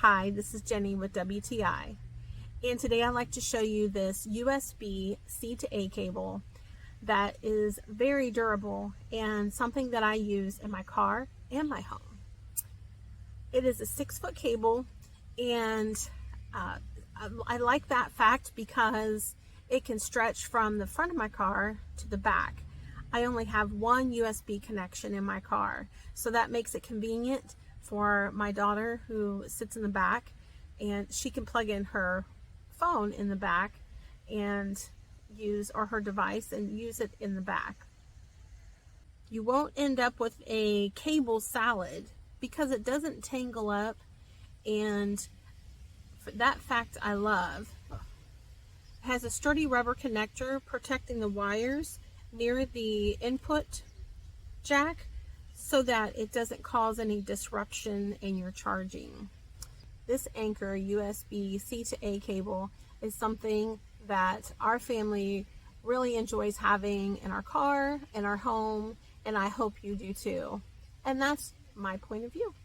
Hi, this is Jenny with WTI, and today I'd like to show you this USB C to A cable that is very durable and something that I use in my car and my home. It is a 6-foot cable, and I like that fact because it can stretch from the front of my car to the back. I only have one USB connection in my car, so that makes it convenient for my daughter who sits in the back, and she can plug in her phone in the back and use, or her device, and use it in the back. You won't end up with a cable salad because it doesn't tangle up, and that fact I love. It has a sturdy rubber connector protecting the wires near the input jack so that it doesn't cause any disruption in your charging. This Anker USB C to A cable is something that our family really enjoys having in our car, in our home, and I hope you do too. And that's my point of view.